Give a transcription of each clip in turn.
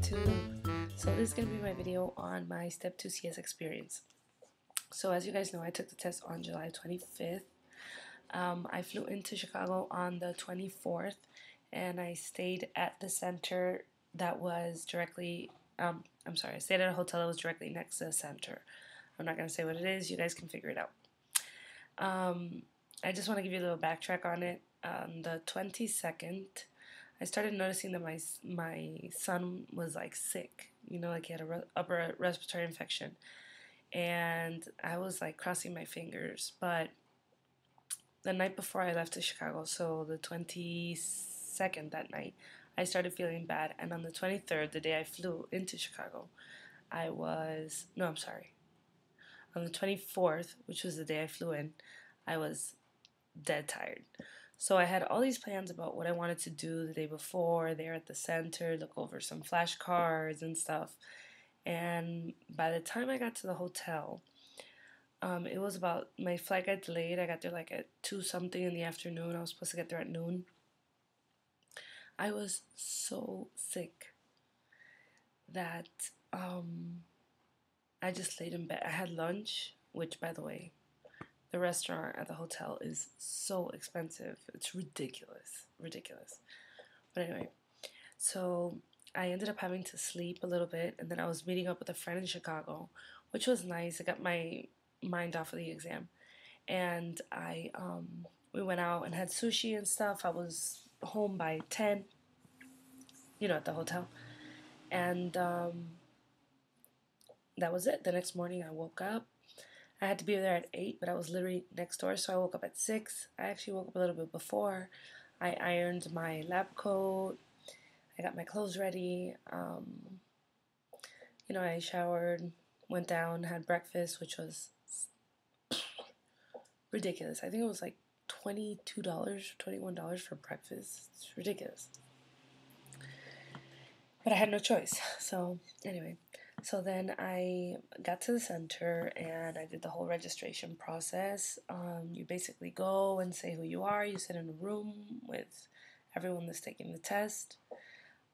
YouTube. So this is going to be my video on my Step 2 CS experience. So as you guys know, I took the test on July 25th. I flew into Chicago on the 24th, and I stayed at the center that was directly, I stayed at a hotel that was directly next to the center. I'm not going to say what it is. You guys can figure it out. I just want to give you a little backtrack on it. On the 22nd, I started noticing that my son was like sick, like he had a upper respiratory infection, and I was like crossing my fingers. But the night before I left to Chicago, so the 22nd that night, I started feeling bad, and on the 23rd, the day I flew into Chicago, on the 24th, which was the day I flew in, I was dead tired. So I had all these plans about what I wanted to do the day before, there at the center, look over some flashcards and stuff. And by the time I got to the hotel, it was about, my flight got delayed. I got there like at 2 something in the afternoon. I was supposed to get there at noon. I was so sick that I just laid in bed. I had lunch, which, by the way, the restaurant at the hotel is so expensive. It's ridiculous. Ridiculous. But anyway, so I ended up having to sleep a little bit, and then I was meeting up with a friend in Chicago, which was nice. I got my mind off of the exam. And we went out and had sushi and stuff. I was home by 10, at the hotel. And that was it. The next morning I woke up. I had to be there at 8, but I was literally next door, so I woke up at 6. I actually woke up a little bit before. I ironed my lab coat. I got my clothes ready. I showered, went down, had breakfast, which was ridiculous. I think it was like $22, $21 for breakfast. It's ridiculous. But I had no choice. So anyway, so then I got to the center and I did the whole registration process. You basically go and say who you are. You sit in a room with everyone that's taking the test.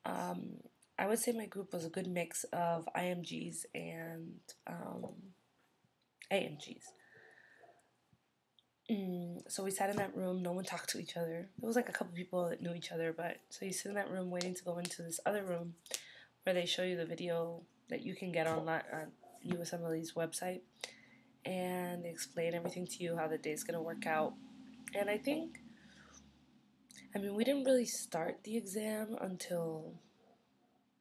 I would say my group was a good mix of IMGs and AMGs. So we sat in that room. No one talked to each other. There was like a couple people that knew each other, but so you sit in that room waiting to go into this other room where they show you the video that you can get online on USMLE's website, and they explain everything to you, how the day's gonna work out. And we didn't really start the exam until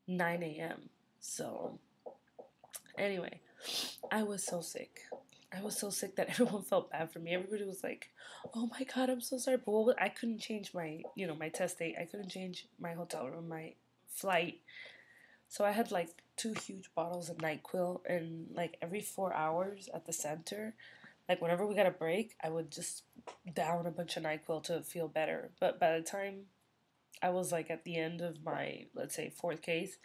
9 a.m. So anyway, I was so sick. I was so sick that everyone felt bad for me. Everybody was like, "Oh my God, I'm so sorry." But I couldn't change my, my test date. I couldn't change my hotel room, my flight. So I had like 2 huge bottles of NyQuil, and like every 4 hours at the center, like whenever we got a break, I would just down a bunch of NyQuil to feel better. But by the time I was like at the end of my, let's say, 4th case,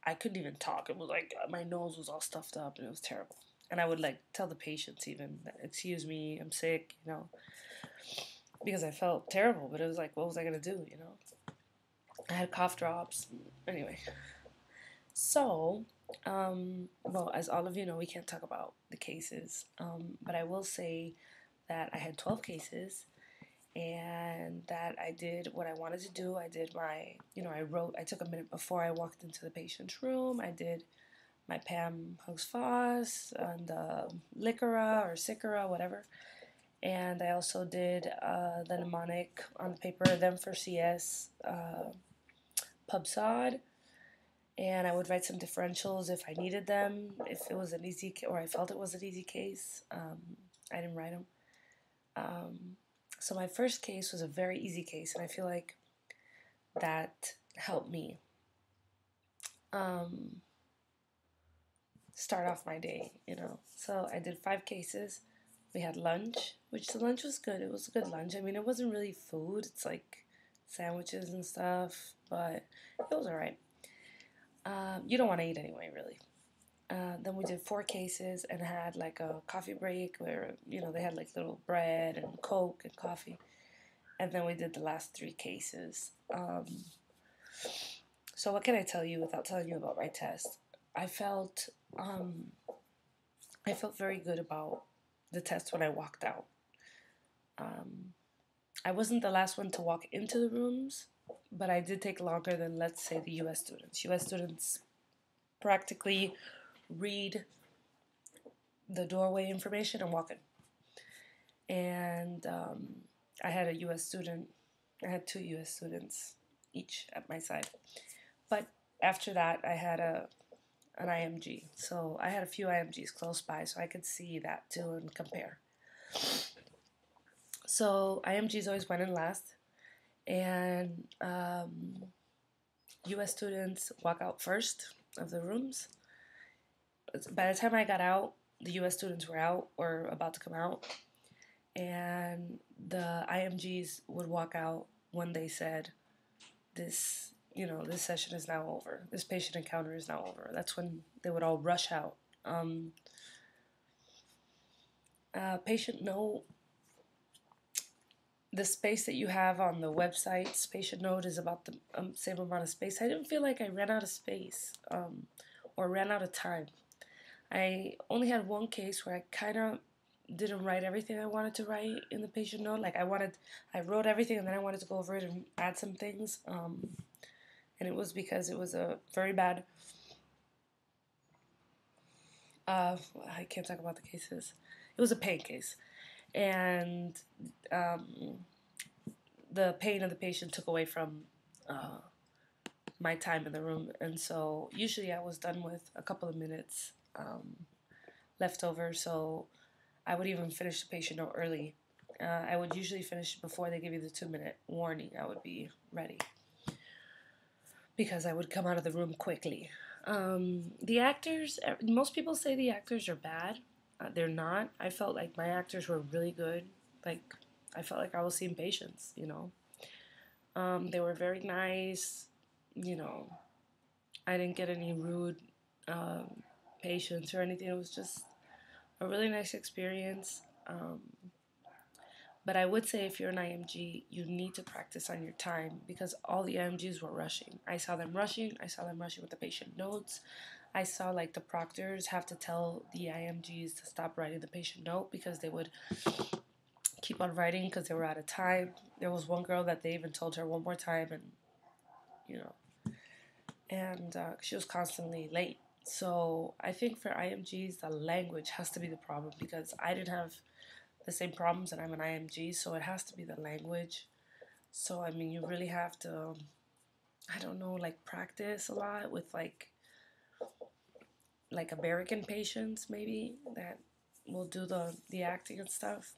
I couldn't even talk. It was like my nose was all stuffed up and it was terrible. And I would like tell the patients even, "Excuse me, I'm sick," because I felt terrible. But it was like, what was I gonna do, I had cough drops. Anyway, so, well, as all of you know, we can't talk about the cases, but I will say that I had 12 cases, and that I did what I wanted to do. I did my, I took a minute before I walked into the patient's room. I did my Pam Hugs Foss and the Licora or Sicora, whatever. And I also did the mnemonic on the paper, them for CS, PubSod. And I would write some differentials if I needed them, if it was an easy, or I felt it was an easy case. I didn't write them. So my first case was a very easy case, and I feel like that helped me start off my day, So I did 5 cases. We had lunch, which the lunch was good. It was a good lunch. It wasn't really food. It's like sandwiches and stuff, but it was alright. You don't want to eat anyway, really. Then we did 4 cases and had like a coffee break where, they had like little bread and Coke and coffee. And then we did the last 3 cases. So what can I tell you without telling you about my test? I felt very good about the test when I walked out. I wasn't the last one to walk into the rooms, but I did take longer than, let's say, the U.S. students. U.S. students practically read the doorway information and walk in. And I had a U.S. student. I had 2 U.S. students each at my side. But after that, I had an IMG. So I had a few IMGs close by, so I could see that too and compare. So IMGs always went in last, and U.S. students walk out first of the rooms. By the time I got out, the U.S. students were out or about to come out, and the IMGs would walk out when they said, this session is now over. This patient encounter is now over. That's when they would all rush out. Patient note, the space that you have on the websites, patient note is about the same amount of space. I didn't feel like I ran out of space or ran out of time. I only had one case where I kind of didn't write everything I wanted to write in the patient note. Like I wrote everything and then I wanted to go over it and add some things. And it was because it was a very bad, I can't talk about the cases. It was a pain case. And the pain of the patient took away from my time in the room. And so usually I was done with a couple of minutes left over. So I would even finish the patient note early. I would usually finish before they give you the 2-minute warning. I would be ready because I would come out of the room quickly. The actors, most people say the actors are bad. They're not. I felt like my actors were really good. Like, I felt like I was seeing patients, you know. They were very nice, you know. I didn't get any rude patients or anything. It was just a really nice experience. But I would say if you're an IMG, you need to practice on your time because all the IMGs were rushing. I saw them rushing. I saw them rushing with the patient notes. I saw like the proctors have to tell the IMGs to stop writing the patient note because they would keep on writing because they were out of time. There was one girl that they even told her one more time and, you know, and she was constantly late. So I think for IMGs, the language has to be the problem because I didn't have the same problems and I'm an IMG, so it has to be the language. So, I mean, you really have to, I don't know, like practice a lot with like American patients maybe that will do the acting and stuff.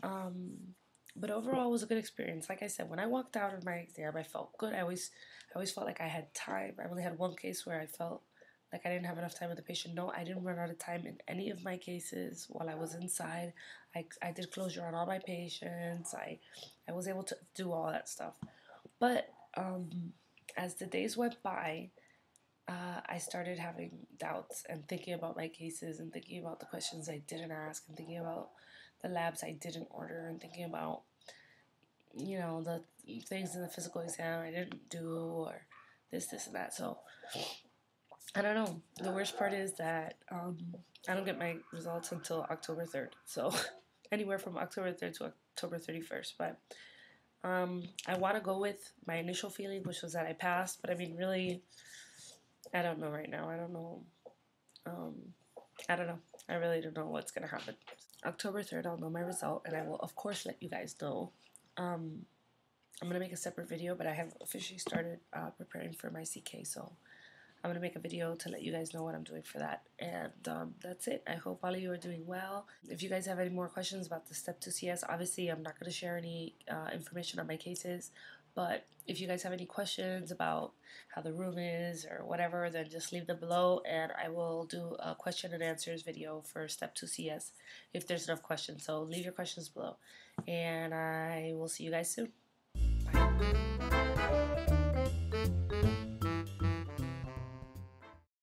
But overall, it was a good experience. Like I said, when I walked out of my exam, I felt good. I always felt like I had time. I only had one case where I felt like I didn't have enough time with the patient. No, I didn't run out of time in any of my cases while I was inside. I did closure on all my patients. I was able to do all that stuff. But as the days went by, I started having doubts and thinking about my cases and thinking about the questions I didn't ask and thinking about the labs I didn't order and thinking about, you know, the things in the physical exam I didn't do or this, and that. So I don't know. The worst part is that I don't get my results until October 3rd. So anywhere from October 3rd to October 31st. But I want to go with my initial feeling, which was that I passed. But I mean, really, I don't know right now. I don't know. I don't know. I really don't know what's going to happen. October 3rd, I'll know my result, and I will, of course, let you guys know. I'm going to make a separate video, but I have officially started preparing for my CK, so I'm going to make a video to let you guys know what I'm doing for that. And that's it. I hope all of you are doing well. If you guys have any more questions about the Step 2 CS, obviously I'm not going to share any information on my cases. But if you guys have any questions about how the room is or whatever, then just leave them below. And I will do a question and answers video for Step 2 CS if there's enough questions. So leave your questions below. And I will see you guys soon. Bye.